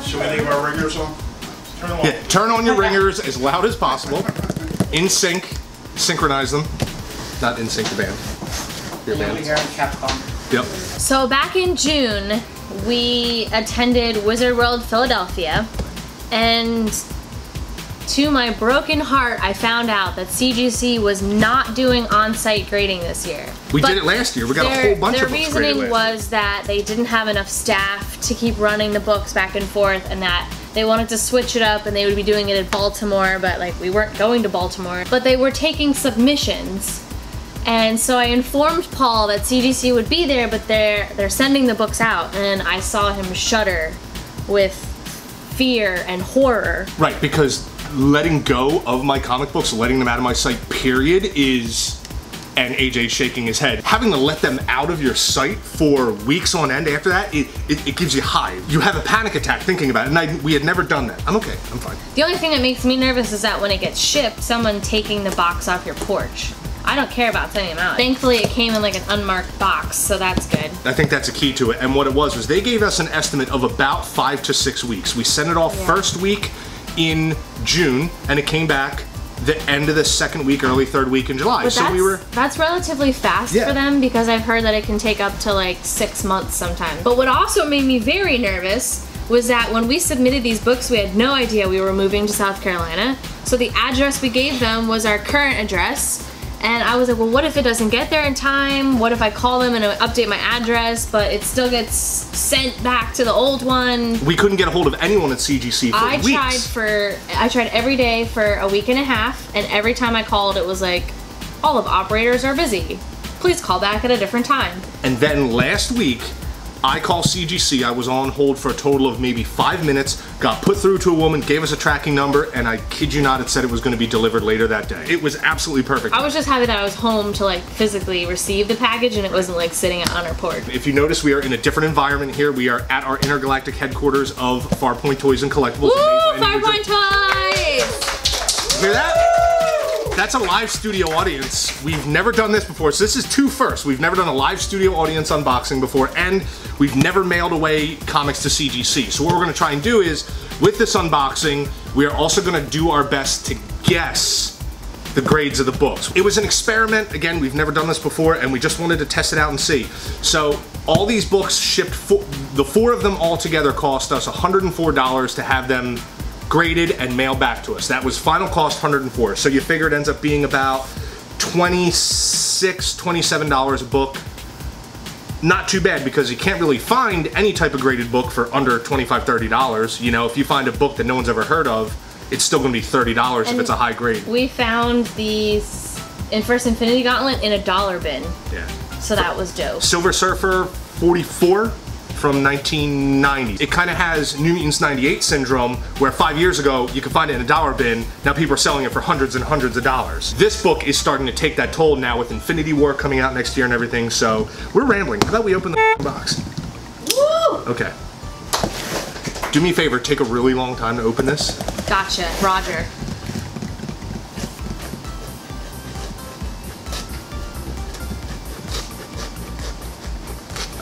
Should we leave our ringers on? Turn them on. Yeah, turn on your ringers as loud as possible. In sync. Synchronize them. Not in sync, the band. Your band. Yep. So back in June, we attended Wizard World Philadelphia, and to my broken heart, I found out that CGC was not doing on-site grading this year. We did it last year. We got a whole bunch of books graded. Their reasoning was that they didn't have enough staff to keep running the books back and forth, and that they wanted to switch it up and they would be doing it in Baltimore, but like we weren't going to Baltimore. But they were taking submissions. And so I informed Paul that CGC would be there, but they're sending the books out, and I saw him shudder with fear and horror. Right, because letting go of my comic books, letting them out of my sight, period, is, and AJ's shaking his head, having to let them out of your sight for weeks on end after that, it gives you hives. You have a panic attack thinking about it, and we had never done that. I'm okay, I'm fine. The only thing that makes me nervous is that when it gets shipped, someone taking the box off your porch. I don't care about sending them out. Thankfully, it came in like an unmarked box, so that's good. I think that's a key to it. And what it was they gave us an estimate of about 5 to 6 weeks. We sent it off first week in June, and it came back the end of the second week, early third week in July. But so that's relatively fast for them, because I've heard that it can take up to like 6 months sometimes. But what also made me very nervous was that when we submitted these books, we had no idea we were moving to South Carolina. So the address we gave them was our current address. And I was like, well, what if it doesn't get there in time? What if I call them and update my address, but it still gets sent back to the old one? We couldn't get a hold of anyone at CGC for weeks. I tried every day for a week and a half, and every time I called, it was like, all of operators are busy. Please call back at a different time. And then last week, I called CGC. I was on hold for a total of maybe 5 minutes, got put through to a woman, gave us a tracking number, and I kid you not, it said it was going to be delivered later that day. It was absolutely perfect. I was just happy that I was home to like physically receive the package and it wasn't like sitting on our porch. If you notice, we are in a different environment here. We are at our intergalactic headquarters of Farpoint Toys and Collectibles. Woo! Farpoint Toys! Hear that? That's a live studio audience. We've never done this before, so this is 2 firsts. We've never done a live studio audience unboxing before, and we've never mailed away comics to CGC. So what we're gonna try and do is, with this unboxing, we are also gonna do our best to guess the grades of the books. It was an experiment. Again, we've never done this before, and we just wanted to test it out and see. So all these books shipped, the 4 of them all together cost us $104 to have them graded and mailed back to us. That was final cost $104. So you figure it ends up being about $26, $27 a book. Not too bad, because you can't really find any type of graded book for under $25, $30. You know, if you find a book that no one's ever heard of, it's still gonna be $30 if it's a high grade. We found these in First Infinity Gauntlet in a dollar bin. Yeah. So that was dope. Silver Surfer 44. From 1990. It kind of has New Mutants 98 syndrome, where 5 years ago you could find it in a dollar bin. Now people are selling it for hundreds and hundreds of dollars. This book is starting to take that toll now with Infinity War coming out next year and everything, so we're rambling. How about we open the box? Woo! Okay. Do me a favor, take a really long time to open this. Gotcha, Roger.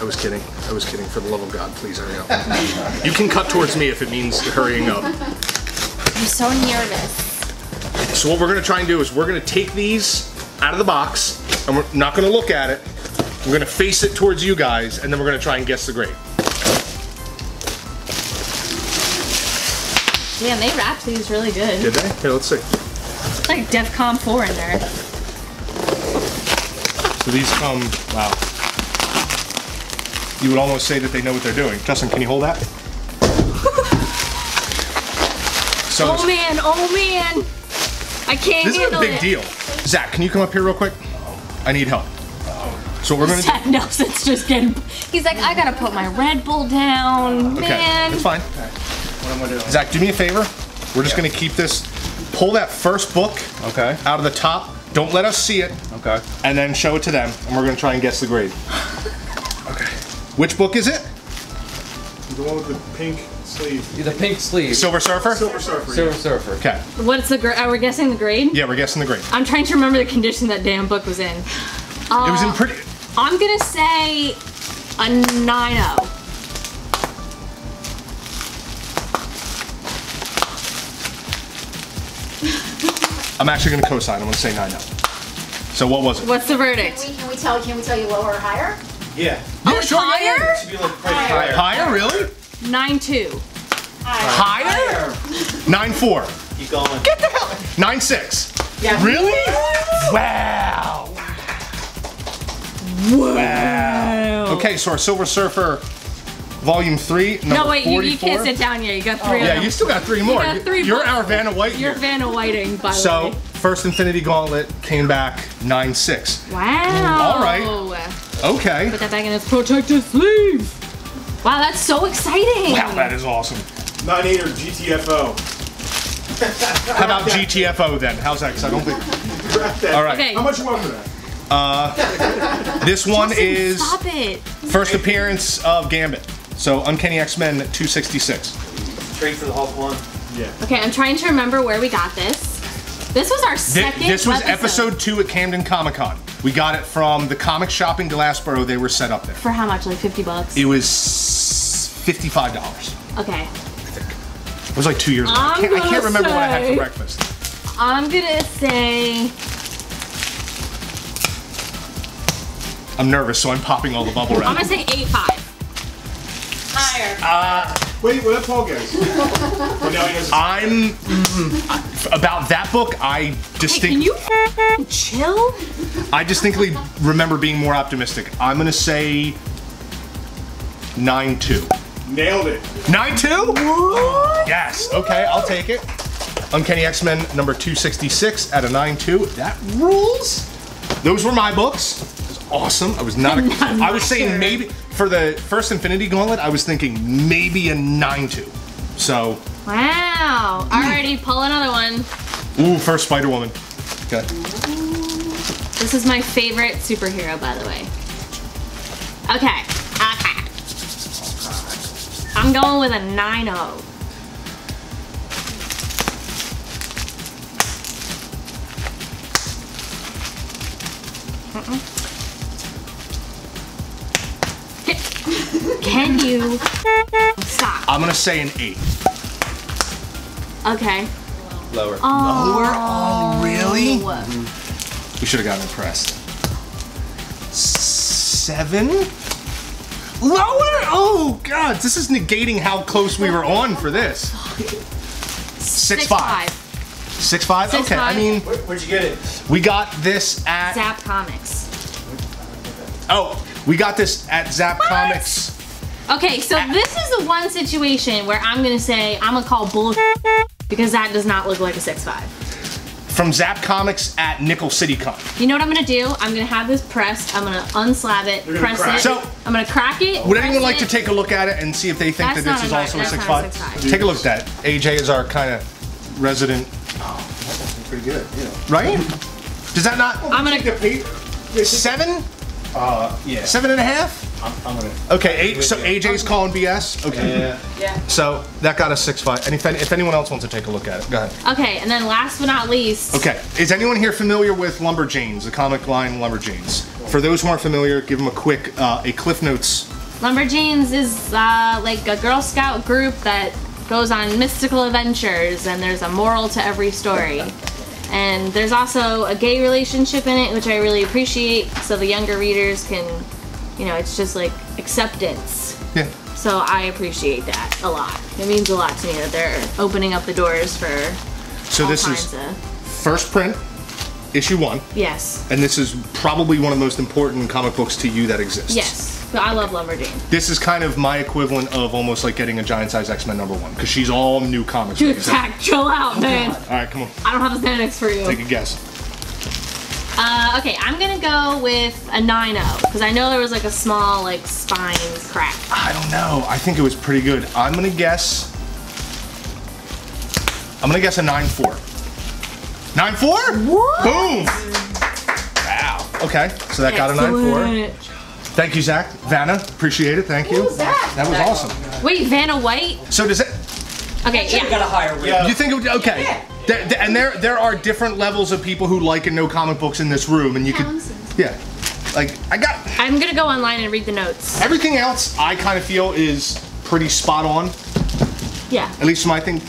I was kidding. I was kidding. For the love of God, please hurry up. You can cut towards me if it means hurrying up. I'm so nervous. So what we're gonna try and do is we're gonna take these out of the box, and we're not gonna look at it. We're gonna face it towards you guys, and then we're gonna try and guess the grade. Man, they wrapped these really good. Did they? Here, let's see. It's like DEFCON 4 in there. So these come, wow. You would almost say that they know what they're doing. Justin, can you hold that? So oh man, I can't handle it. This is a big deal. Zach, can you come up here real quick? I need help. So what we're gonna Zach knows it's just getting, he's like, I gotta put my Red Bull down, okay, man. it's fine. What am I doing? Zach, do me a favor. We're just gonna keep this, pull that first book out of the top. Don't let us see it. Okay. And then show it to them, and we're gonna try and guess the grade. Okay. Which book is it? The one with the pink sleeve. The pink sleeve. Silver Surfer? Silver Surfer. Silver Surfer. Okay. What's the grade? Are we guessing the grade? Yeah, we're guessing the grade. I'm trying to remember the condition that damn book was in. It was in pretty... I'm gonna say a 9.0. I'm actually going to co-sign. I'm going to say 9-0. So what was it? What's the verdict? Can we tell you lower or higher? Yeah. Oh, sure. Higher? It should be like pretty higher. Higher, really? 9-2. Higher? 9-4. Keep going. Get the hell. 9-6. Yeah. Really? Wow. Wow. Okay, so our Silver Surfer Volume 3, number No, wait, you 44. can't sit down yet. You got 3 of Yeah, them. you still got 3 more. got 3 You're books. our Vanna White You're here. Vanna Whiting, by the So, way. first Infinity Gauntlet came back 9-6. Wow. All right. Okay. Put that back in its protective sleeve. Wow, that's so exciting. Wow, that is awesome. 9-8 or GTFO. How about GTFO then? How's that? Because I don't think. All right. Okay. How much you want for that? This one Justin, is Stop it. first appearance of Gambit. So Uncanny X-Men 266. Trade for the Hulk 1. Yeah. Okay, I'm trying to remember where we got this. This was our second This was episode 2 at Camden Comic-Con. We got it from the comic shop in Glassboro. They were set up there. For how much? Like 50 bucks? It was $55. Okay. It was like 2 years ago. I can't remember what I had for breakfast. I'm gonna say... I'm nervous, so I'm popping all the bubble I'm wrap. gonna say 8.5. Higher. Wait, where that Paul goes? I'm about that book. Hey, can you chill? I distinctly remember being more optimistic. I'm gonna say 9-2. Nailed it. 9-2? Yes. Okay, I'll take it. Uncanny X-Men number 266 at a 9-2. That rules. Those were my books. It was awesome. I was not. I was saying maybe for the first Infinity Gauntlet. I was thinking maybe a 9-2. So. Wow. Alrighty, pull another one. Ooh, first Spider-Woman. Okay. This is my favorite superhero, by the way. Okay. Okay. I'm going with a 9-0. Can you stop? I'm gonna say an 8. Okay. Lower. Oh, really? We should have gotten impressed. 7? Lower? Oh God, this is negating how close we were on for this. 6.5. 6.5? Okay, I mean, Where'd you get it? we got this at. Zap Comics. Oh, we got this at Zap Comics. Okay, so this is the one situation where I'm gonna say I'm gonna call bullshit because that does not look like a 6.5. From Zap Comics at Nickel City Con. You know what I'm gonna do? I'm gonna have this pressed. I'm gonna unslab it, gonna press crack it. it. So, I'm gonna crack it. would press anyone like to it. take a look at it and see if they think That's that this not is a also a that's not a 6.5? 6.5. Take a look at that. AJ is our kind of resident, Pretty good, yeah. right? Does that not? I'm gonna. 7? Yeah. 7.5? I'm gonna. Okay, 8. So AJ's calling BS. Okay. Yeah. So that got us 6.5. And if anyone else wants to take a look at it, go ahead. Okay, and then last but not least. Okay. Is anyone here familiar with Lumberjanes, the comic line Lumberjanes? For those who aren't familiar, give them a quick a Cliff Notes. Lumberjanes is like a Girl Scout group that goes on mystical adventures, and there's a moral to every story. And there's also a gay relationship in it, which I really appreciate, so the younger readers can, you know, it's just like acceptance. Yeah. So I appreciate that a lot. It means a lot to me that they're opening up the doors for So all this kinds is of... first print, issue 1, Yes. and this is probably one of the most important comic books to you that exists. Yes. But I love Lumberjane. This is kind of my equivalent of almost like getting a Giant Size X-Men number 1, because she's all new comics. Dude, Zach, chill out, man. All right, come on, I don't have the Xanax for you. take a guess. Okay, I'm gonna go with a 9-0 because I know there was like a small like spine crack. I don't know. I think it was pretty good. I'm gonna guess a 9.4. 9.4? What? Boom! Wow. Okay, so that got a 9.4. Excellent. Thank you, Zach. Vanna, appreciate it. Thank you. Who's that? That was awesome. Wait, Vanna White? So does it? Okay, Got yeah. a higher rating. You think it would? Okay. And there are different levels of people who like and know comic books in this room, and you could, yeah. Like I'm gonna go online and read the notes. everything else. I kind of feel is pretty spot on. Yeah. At least my thing.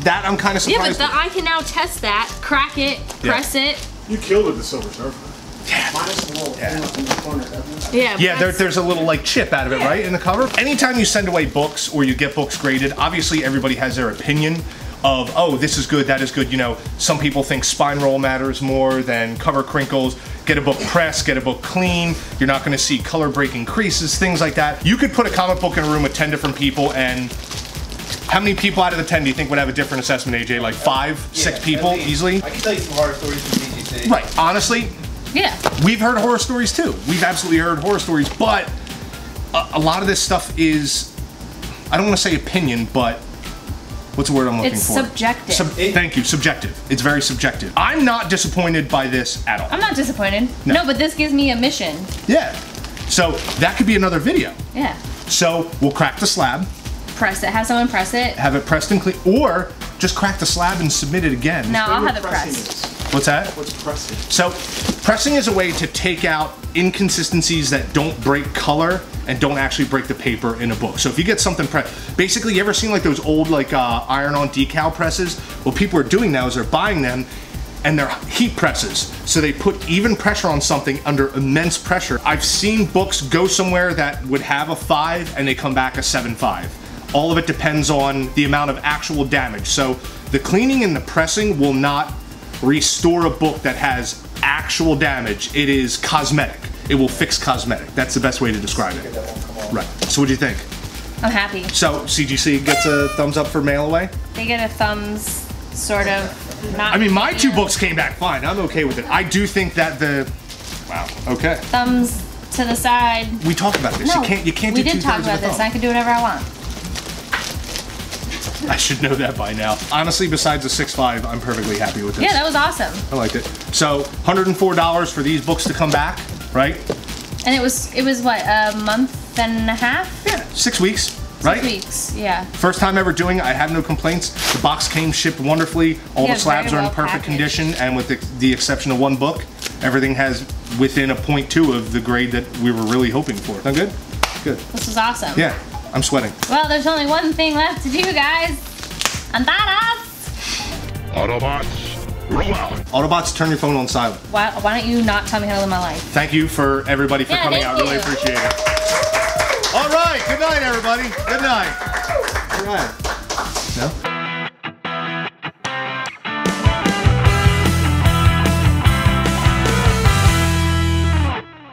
that I'm kind of Yeah, surprised. but I can now test that, crack it, press it. You killed with the Silver Surfer. Minus a little thing up in the corner, doesn't it? Yeah. Yeah, press- there's a little like chip out of it, right, in the cover. Anytime you send away books or you get books graded, obviously everybody has their opinion of, oh, this is good, that is good. You know, some people think spine roll matters more than cover crinkles. Get a book pressed, get a book clean. You're not going to see color breaking creases, things like that. You could put a comic book in a room with 10 different people, and how many people out of the 10 do you think would have a different assessment, AJ? Like 5, 6 people easily? I can tell you some horror stories from CGC. Right, honestly, Yeah. we've heard horror stories too. We've absolutely heard horror stories, but a lot of this stuff is, I don't want to say opinion, but what's the word I'm looking It's for? subjective. Thank you, subjective. It's very subjective. I'm not disappointed by this at all. I'm not disappointed. No. No, but this gives me a mission. Yeah. So that could be another video. Yeah. So we'll crack the slab, Press it. Have someone press it. have it pressed and clean, or just crack the slab and submit it again. No, I'll have it Pressing pressed. is. What's that? What's pressing? So, pressing is a way to take out inconsistencies that don't break color and don't actually break the paper in a book. So if you get something basically, you ever seen like those old like iron-on decal presses? What people are doing now is they're buying them and they're heat presses. So they put even pressure on something under immense pressure. I've seen books go somewhere that would have a 5 and they come back a 7.5. All of it depends on the amount of actual damage. So the cleaning and the pressing will not restore a book that has actual damage. It is cosmetic. It will fix cosmetic. That's the best way to describe it. Right. So what do you think? I'm happy. So CGC gets a thumbs up for mail away? They get a thumbs, sort of. Not. I mean, my 2 books came back fine. I'm okay with it. I do think that wow, okay. Thumbs to the side. We talked about this. No, You can't we do 2/3 did talk of a about this. thumb. I can do whatever I want. I should know that by now. Honestly, besides the 6.5, I'm perfectly happy with this. Yeah, that was awesome. I liked it. So, $104 for these books to come back, right? And it was what, a month and a half? Yeah, 6 weeks, right? 6 weeks, yeah. First time ever doing it. I have no complaints. The box came shipped wonderfully. All Yeah, the slabs very are in well perfect packaged. condition, and with the exception of 1 book, everything has within a 0.2 of the grade that we were really hoping for. Sound good? Good. This was awesome. Yeah, I'm sweating. Well, there's only one thing left to do, guys. And that is... Autobots, roll out. Autobots, turn your phone on silent. Why don't you not tell me how to live my life? Thank you for everybody for Yeah, coming thank out. Really you. appreciate it. All right. Good night, everybody. Good night. All right. No?